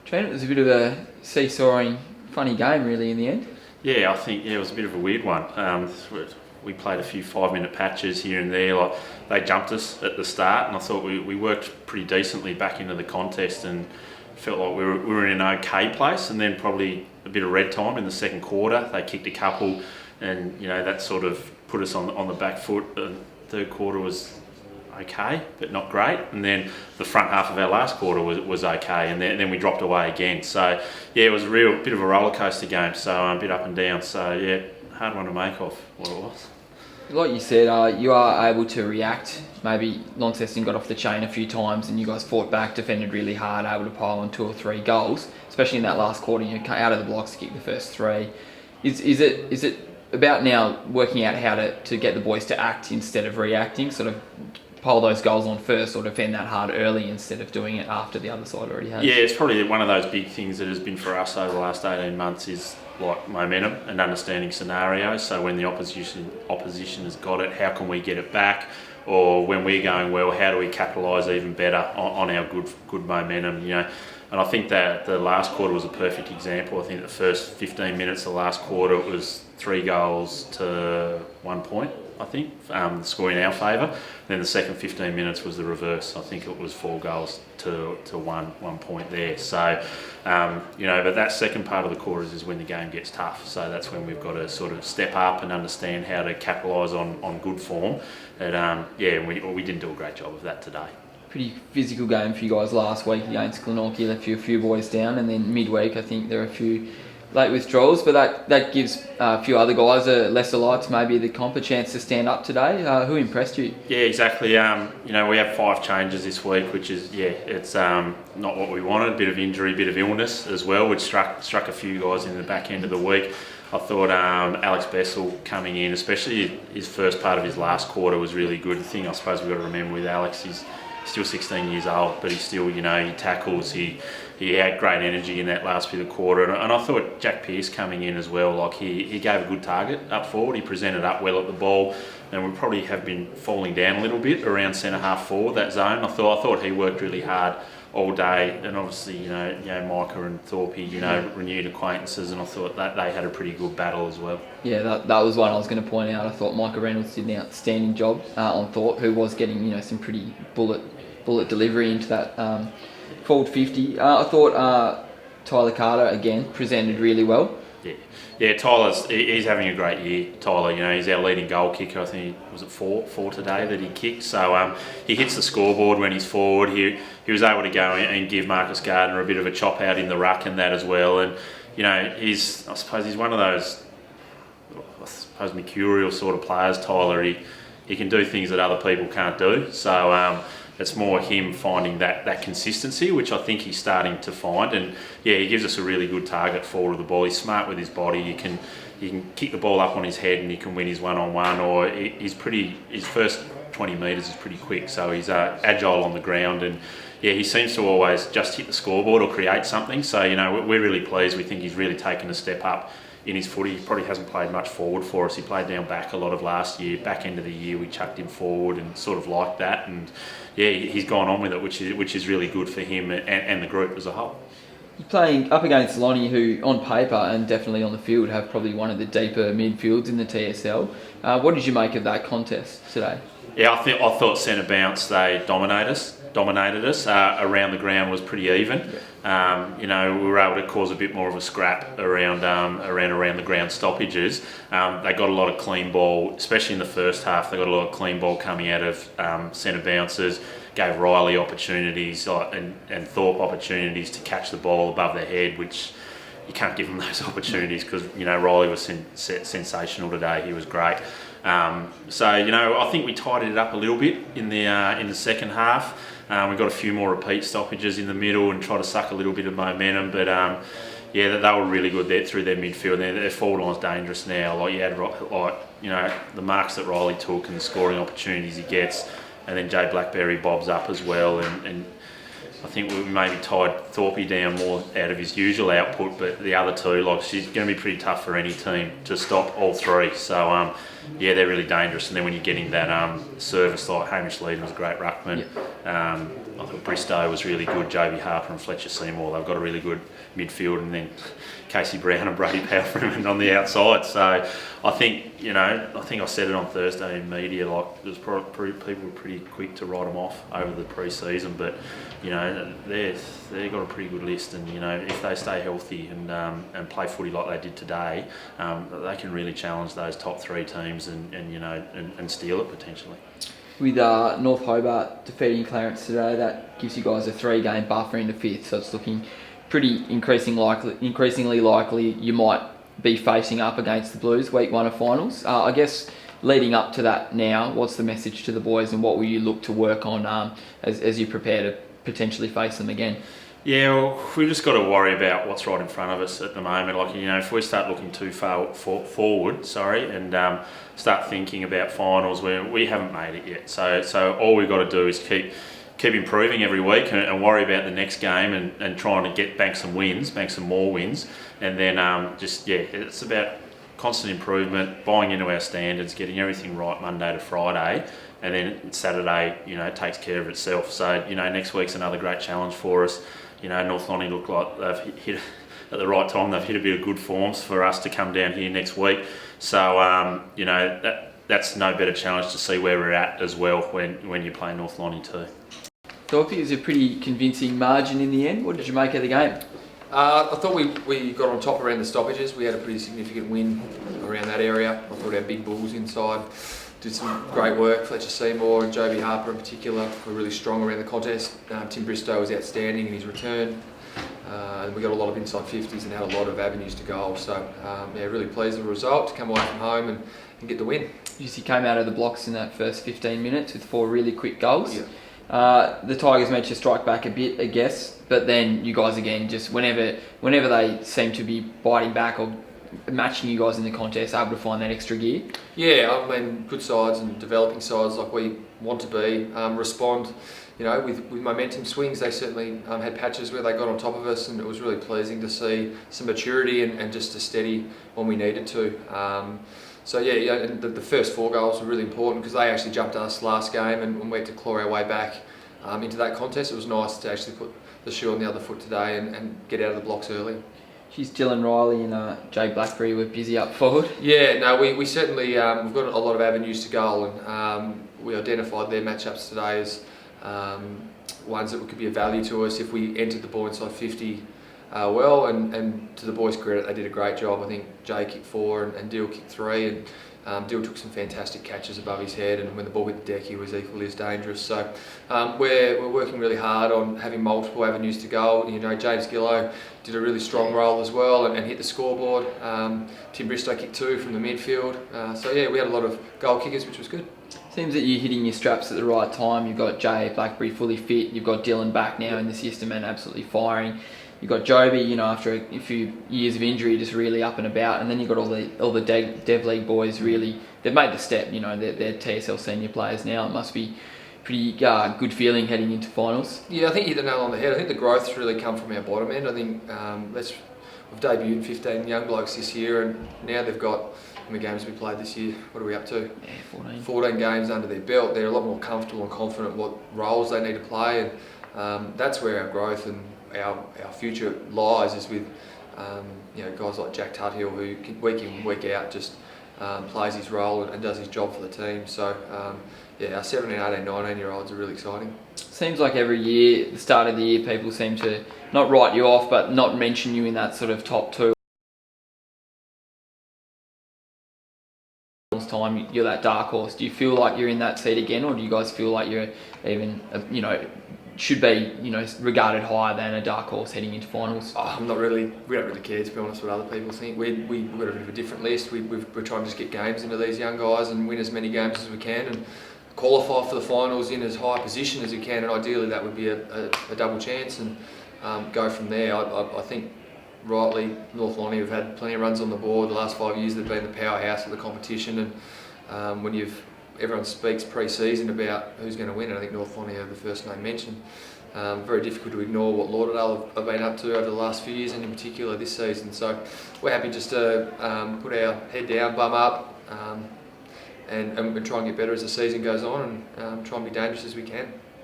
Trent, it was a bit of a seesawing, funny game really in the end. Yeah, I think it was a bit of a weird one. We played a few 5-minute patches here and there. Like they jumped us at the start, and I thought we worked pretty decently back into the contest and felt like we were in an okay place. And then probably a bit of red time in the second quarter. They kicked a couple, and that sort of put us on the back foot. The third quarter was okay, but not great. And then the front half of our last quarter was okay, and then we dropped away again. So yeah, it was a real bit of a roller coaster game. So a bit up and down. So yeah, hard one to make of what it was. Like you said, you are able to react. Maybe Launceston got off the chain a few times, and you guys fought back, defended really hard, able to pile on 2 or 3 goals, especially in that last quarter. You cut out of the blocks to kick the first 3. Is it about now working out how to get the boys to act instead of reacting? Sort of pile those goals on first, or defend that hard early instead of doing it after the other side already has? Yeah, it's probably one of those big things that has been for us over the last 18 months is like momentum and understanding scenarios. So when the opposition has got it, how can we get it back? Or when we're going well, how do we capitalise even better on our good momentum? And I think that the last quarter was a perfect example. I think the first 15 minutes of the last quarter it was 3 goals to 1 point. I think the score in our favour. Then the second 15 minutes was the reverse. I think it was 4 goals to 1 point there. So but that second part of the quarters is when the game gets tough. So that's when we've got to sort of step up and understand how to capitalise on good form. And we didn't do a great job of that today. Pretty physical game for you guys last week against Glenorchy. Left you a few boys down, and then midweek I think there are a few late withdrawals, but that gives a few other guys, lesser lights maybe the comp, a chance to stand up today. Who impressed you? Yeah, exactly. We have 5 changes this week, which is it's not what we wanted. A bit of injury, a bit of illness as well, which struck a few guys in the back end of the week. I thought Alex Bessel coming in, especially his first part of his last quarter, was really good. The thing I suppose we've got to remember with Alex, he's still 16 years old, but he's still, he tackles, he had great energy in that last bit of the quarter. And I thought Jack Pearce coming in as well, like he gave a good target up forward, he presented up well at the ball, and we probably have been falling down a little bit around centre half forward, that zone. I thought he worked really hard all day, and obviously, Micah and Thorp, renewed acquaintances, and I thought that they had a pretty good battle as well. Yeah, that was one I was going to point out. I thought Micah Reynolds did an outstanding job on Thorp, who was getting, some pretty bullet delivery into that forward 50. I thought Tyler Carter, again, presented really well. Yeah, he's having a great year, Tyler. He's our leading goal kicker. I think was it four today that he kicked. So he hits the scoreboard when he's forward. He was able to go and give Marcus Gardner a bit of a chop out in the ruck and that as well. And I suppose he's one of those, mercurial sort of players. Tyler, he can do things that other people can't do. So it's more him finding that consistency, which I think he's starting to find. And yeah, he gives us a really good target forward of the ball. He's smart with his body. He can kick the ball up on his head and he can win his one-on-one, or his first 20 metres is pretty quick. So he's agile on the ground, and yeah, he seems to always just hit the scoreboard or create something. So, we're really pleased. We think he's really taken a step up in his footy. He probably hasn't played much forward for us. He played down back a lot of last year. Back end of the year, we chucked him forward and sort of like that. And yeah, he's gone on with it, which is really good for him and the group as a whole. You're playing up against Lonnie, who on paper and definitely on the field have probably one of the deeper midfields in the TSL. What did you make of that contest today? Yeah, I thought centre bounce, they dominated us. Around the ground was pretty even. We were able to cause a bit more of a scrap around the ground stoppages. They got a lot of clean ball, especially in the first half. They got a lot of clean ball coming out of centre bounces. Gave Riley opportunities and Thorp opportunities to catch the ball above their head, which you can't give them those opportunities because Riley was sensational today. He was great. I think we tidied it up a little bit in the second half. We got a few more repeat stoppages in the middle and tried to suck a little bit of momentum, but they were really good there through their midfield. Their forward line's dangerous now. The marks that Riley took and the scoring opportunities he gets, and then Jay Blackberry bobs up as well, and I think we maybe tied Thorpe down more out of his usual output, but the other two, she's going to be pretty tough for any team to stop all 3. So yeah, they're really dangerous. And then when you get in that service, like Hamish Leedham was a great ruckman. I thought Bristow was really good. Joby Harper and Fletcher Seymour, they've got a really good midfield, and then Casey Brown and Brady Powell on the outside. So I think, I think I said it on Thursday in media, like there's probably people were pretty quick to write them off over the pre-season, but they've got a pretty good list, and if they stay healthy and play footy like they did today, they can really challenge those top 3 teams and steal it potentially. With North Hobart defeating Clarence today, that gives you guys a 3-game buffer into 5th, so it's looking pretty increasingly likely you might be facing up against the Blues week 1 of finals. I guess leading up to that now, what's the message to the boys, and what will you look to work on as you prepare to potentially face them again? Yeah, well, we've just got to worry about what's right in front of us at the moment. Like, if we start looking too far forward, and start thinking about finals, we haven't made it yet. So all we've got to do is keep improving every week and worry about the next game and trying to bank some more wins. And then it's about constant improvement, buying into our standards, getting everything right Monday to Friday. And then Saturday, takes care of itself. So, next week's another great challenge for us. North Lonnie look like they've hit at the right time. They've hit a bit of good forms for us to come down here next week. So, that's no better challenge to see where we're at as well when you play North Lonnie too. Thorp, it was a pretty convincing margin in the end. What did you make of the game? I thought we got on top around the stoppages. We had a pretty significant win around that area. I thought our big bulls inside did some great work. Fletcher Seymour and Joby Harper in particular were really strong around the contest. Tim Bristow was outstanding in his return. And we got a lot of inside 50s and had a lot of avenues to goal. So really pleased with the result to come away from home and get the win. You came out of the blocks in that first 15 minutes with 4 really quick goals. Yeah. The Tigers managed to strike back a bit, I guess, but then you guys again, just whenever they seem to be biting back or matching you guys in the contest, able to find that extra gear. Yeah, I mean, good sides and developing sides like we want to be, respond, with momentum swings. They certainly had patches where they got on top of us, and it was really pleasing to see some maturity and just to steady when we needed to. And the first 4 goals were really important because they actually jumped us last game and we had to claw our way back into that contest. It was nice to actually put the shoe on the other foot today and get out of the blocks early. Dylan Riley and Jay Blackberry were busy up forward. Yeah, no, we certainly, we've got a lot of avenues to goal, and we identified their matchups today as ones that could be of value to us if we entered the ball inside 50 well, and to the boys' credit, they did a great job. I think Jay kicked 4 and Dill kicked 3, and Dill took some fantastic catches above his head, and when the ball hit the deck he was equally as dangerous. So we're working really hard on having multiple avenues to goal. James Gillow did a really strong role as well and hit the scoreboard. Tim Bristow kicked 2 from the midfield. We had a lot of goal kickers, which was good. Seems that you're hitting your straps at the right time. You've got Jay Blackberry fully fit. You've got Dylan back now in the system and absolutely firing. You've got Joby, after a few years of injury, just really up and about, and then you've got all the Dev League boys really. They've made the step. They're TSL senior players now. It must be pretty good feeling heading into finals. Yeah, I think you hit the nail on the head. I think the growth's really come from our bottom end. I think we've debuted 15 young blokes this year, and now they've got, how many games we played this year? What are we up to? Yeah, 14 games under their belt. They're a lot more comfortable and confident what roles they need to play, and that's where our growth and our future lies, is with guys like Jack Tuthill, who week in week out just plays his role and does his job for the team. So our 17, 18, 19 year olds are really exciting. Seems like every year, the start of the year, people seem to not write you off but not mention you in that sort of top 2. Time you're that dark horse. Do you feel like you're in that seat again, or do you guys feel like you're even should be regarded higher than a dark horse heading into finals? We don't really care, to be honest, what other people think. We've got a bit of a different list. We're trying to just get games into these young guys and win as many games as we can and qualify for the finals in as high a position as we can, and ideally that would be a double chance, and go from there. I think rightly North Lonnie have had plenty of runs on the board. The last 5 years they've been the powerhouse of the competition, and when everyone speaks pre-season about who's going to win, and I think North Lonnie are the first name mentioned. Very difficult to ignore what Lauderdale have been up to over the last few years, and in particular this season. So we're happy just to put our head down, bum up, and try and get better as the season goes on, and try and be dangerous as we can.